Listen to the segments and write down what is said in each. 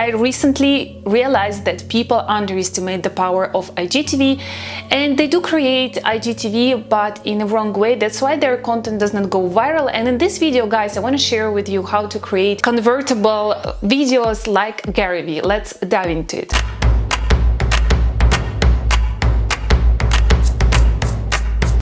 I recently realized that people underestimate the power of IGTV, and they do create IGTV but in a wrong way. That's why their content does not go viral. And in this video, guys, I want to share with you how to create convertible videos like GaryVee. Let's dive into it.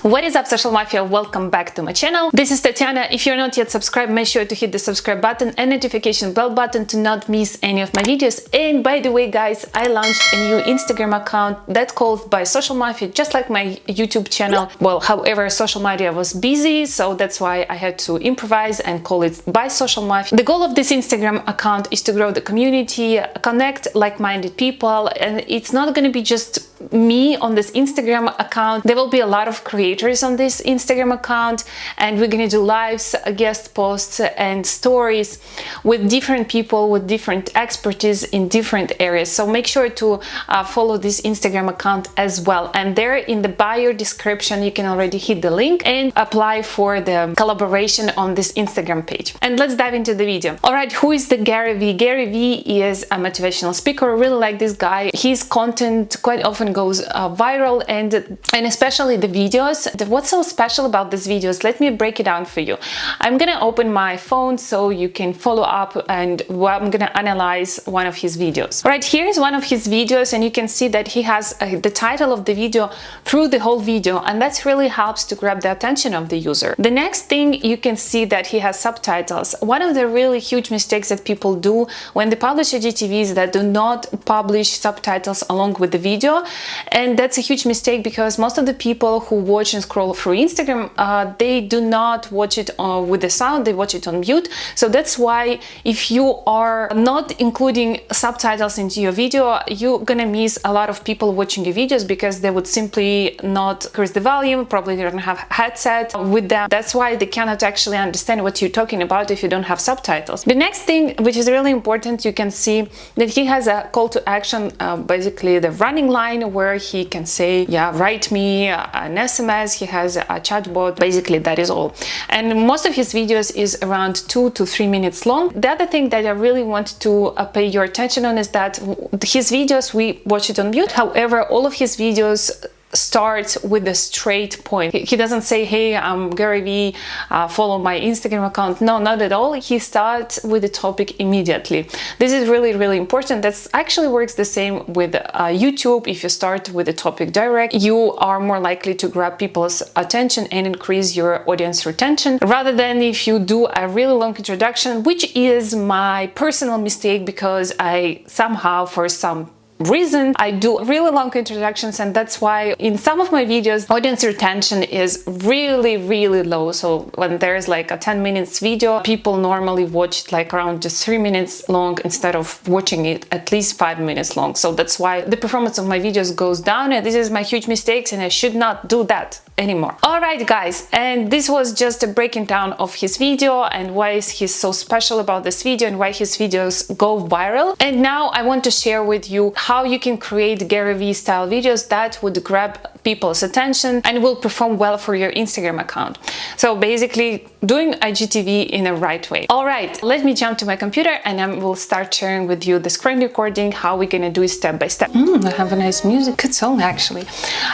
What is up, social mafia? Welcome back to my channel. This is Tatiana. If you're not yet subscribed, make sure to hit the subscribe button and notification bell button to not miss any of my videos. And by the way, guys, I launched a new Instagram account that's called By Social Mafia, just like my YouTube channel. Well, however, social media was busy, so that's why I had to improvise and call it By Social Mafia. The goal of this Instagram account is to grow the community, connect like-minded people, and it's not going to be just me on this Instagram account. There will be a lot of creators on this Instagram account, and we're gonna do lives, guest posts and stories with different people with different expertise in different areas. So make sure to follow this Instagram account as well, and there in the bio description you can already hit the link and apply for the collaboration on this Instagram page. And let's dive into the video. All right, who is the GaryVee? GaryVee is a motivational speaker. I really like this guy. His content quite often goes viral, and especially the videos. What's so special about these videos? Let me break it down for you. I'm gonna open my phone so you can follow up, and I'm gonna analyze one of his videos. All right, here's one of his videos, and you can see that he has the title of the video through the whole video, and that really helps to grab the attention of the user. The next thing, you can see that he has subtitles. One of the really huge mistakes that people do when they publish IGTVs that do not publish subtitles along with the video, and that's a huge mistake because most of the people who watch and scroll through Instagram, they do not watch it with the sound, they watch it on mute. So that's why if you are not including subtitles into your video, you're gonna miss a lot of people watching your videos because they would simply not increase the volume, probably they don't have a headset with them. That's why they cannot actually understand what you're talking about if you don't have subtitles. The next thing, which is really important, you can see that he has a call to action, basically the running line where he can say, yeah, write me an SMS. He has a chatbot. Basically, that is all. And most of his videos is around 2 to 3 minutes long. The other thing that I really want to pay your attention on is that his videos, we watch it on mute. However, all of his videos start with a straight point. He doesn't say, hey, I'm GaryVee, follow my Instagram account. No, not at all. He starts with the topic immediately. This is really, really important. That actually works the same with YouTube. If you start with the topic direct, you are more likely to grab people's attention and increase your audience retention, rather than if you do a really long introduction, which is my personal mistake because I somehow, for some reason, I do really long introductions, and that's why in some of my videos audience retention is really, really low. So when there's like a 10 minutes video, people normally watch it like around just 3 minutes long instead of watching it at least 5 minutes long. So that's why the performance of my videos goes down, and this is my huge mistakes, and I should not do that anymore. All right, guys, and this was just a breaking down of his video and why he's so special about this video and why his videos go viral. And now I want to share with you how you can create GaryVee style videos that would grab people's attention and will perform well for your Instagram account. So basically doing IGTV in a right way. All right, let me jump to my computer and I will start sharing with you the screen recording, how we're gonna do it step by step. I have a nice music, good song actually.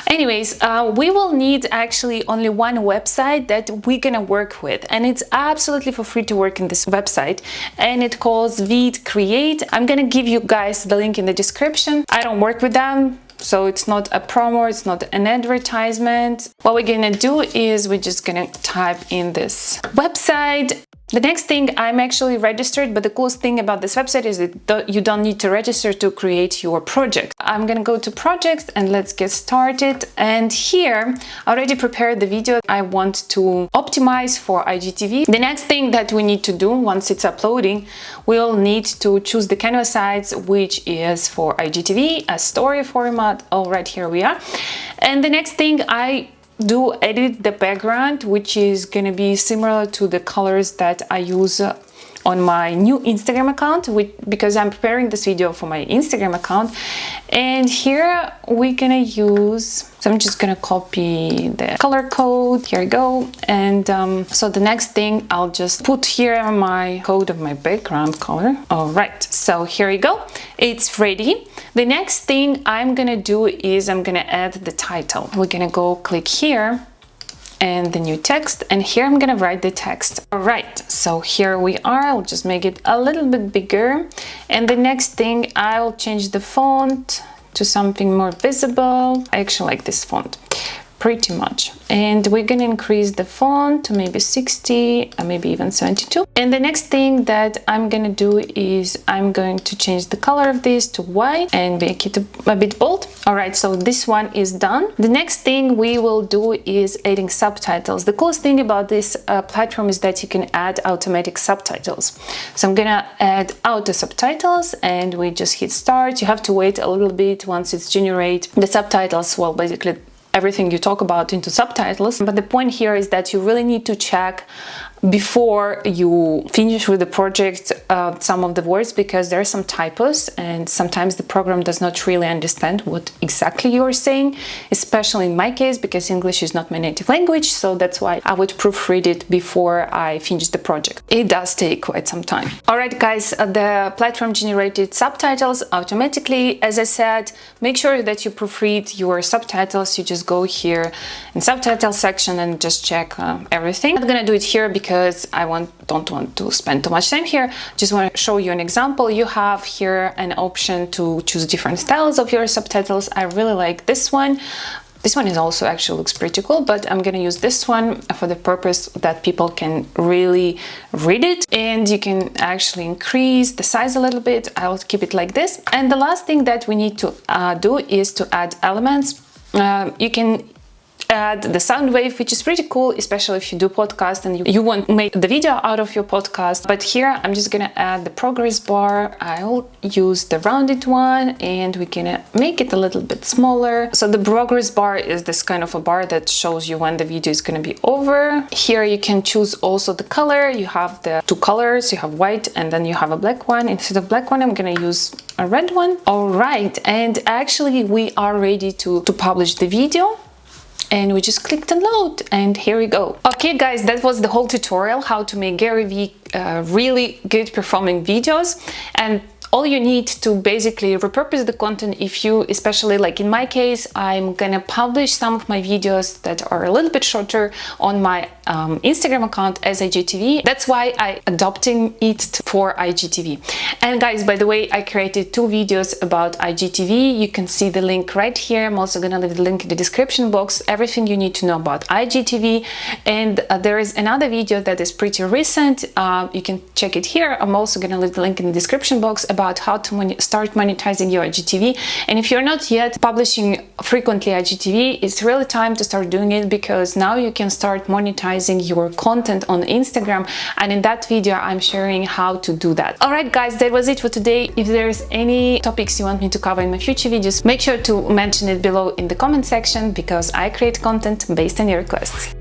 Anyways, we will need actually only one website that we're gonna work with, and it's absolutely for free to work in this website, and it calls Veed Create. I'm gonna give you guys the link in the description. I don't work with them, so it's not a promo, it's not an advertisement. What we're gonna do is we're just gonna type in this website. The next thing, I'm actually registered, but the coolest thing about this website is that you don't need to register to create your project. I'm gonna go to projects and let's get started. And here, I already prepared the video I want to optimize for IGTV. The next thing that we need to do once it's uploading, we'll need to choose the canvas size, which is for IGTV, a story format. All right, here we are. And the next thing, I do edit the background, which is going to be similar to the colors that I use on my new Instagram account because I'm preparing this video for my Instagram account. And here we're gonna use, so I'm just gonna copy the color code. Here we go. And so the next thing, I'll just put here my code of my background color. All right, so here we go. It's ready. The next thing I'm gonna do is I'm gonna add the title. We're gonna go click here and the new text, and here I'm gonna write the text. All right, so here we are. I'll just make it a little bit bigger. And the next thing, I'll change the font to something more visible. I actually like this font pretty much. And we're gonna increase the font to maybe 60, or maybe even 72. And the next thing that I'm gonna do is I'm going to change the color of this to white and make it a bit bold. All right, so this one is done. The next thing we will do is adding subtitles. The coolest thing about this platform is that you can add automatic subtitles. So I'm gonna add auto subtitles, and we just hit start. You have to wait a little bit once it's generate the subtitles. Well, basically everything you talk about into subtitles. But the point here is that you really need to check before you finish with the project some of the words, because there are some typos and sometimes the program does not really understand what exactly you're saying, especially in my case because English is not my native language. So that's why I would proofread it before I finish the project. It does take quite some time. All right, guys, the platform generated subtitles automatically. As I said, make sure that you proofread your subtitles. You just go here in subtitle section and just check everything. I'm gonna do it here because I don't want to spend too much time here. Just want to show you an example. You have here an option to choose different styles of your subtitles. I really like this one. This one is also actually looks pretty cool, but I'm gonna use this one for the purpose that people can really read it. And you can actually increase the size a little bit. I'll keep it like this. And the last thing that we need to do is to add elements. You can add the sound wave, which is pretty cool, especially if you do podcast and you want to make the video out of your podcast. But here I'm just gonna add the progress bar. I'll use the rounded one, and we're gonna make it a little bit smaller. So the progress bar is this kind of a bar that shows you when the video is gonna be over. Here you can choose also the color. You have the two colors, you have white and then you have a black one. Instead of black one, I'm gonna use a red one. All right, and actually we are ready to publish the video. And we just clicked on load, and here we go. Okay, guys, that was the whole tutorial how to make GaryVee really good performing videos. And all you need to basically repurpose the content if you, especially like in my case, I'm gonna publish some of my videos that are a little bit shorter on my Instagram account as IGTV. That's why I adopting it for IGTV. And guys, by the way, I created 2 videos about IGTV. You can see the link right here. I'm also gonna leave the link in the description box, everything you need to know about IGTV. And there is another video that is pretty recent. You can check it here. I'm also gonna leave the link in the description box about how to start monetizing your IGTV. And if you're not yet publishing frequently IGTV, it's really time to start doing it, because now you can start monetizing your content on Instagram. And in that video, I'm sharing how to do that. All right, guys, that was it for today. If there's any topics you want me to cover in my future videos, make sure to mention it below in the comment section, because I create content based on your requests.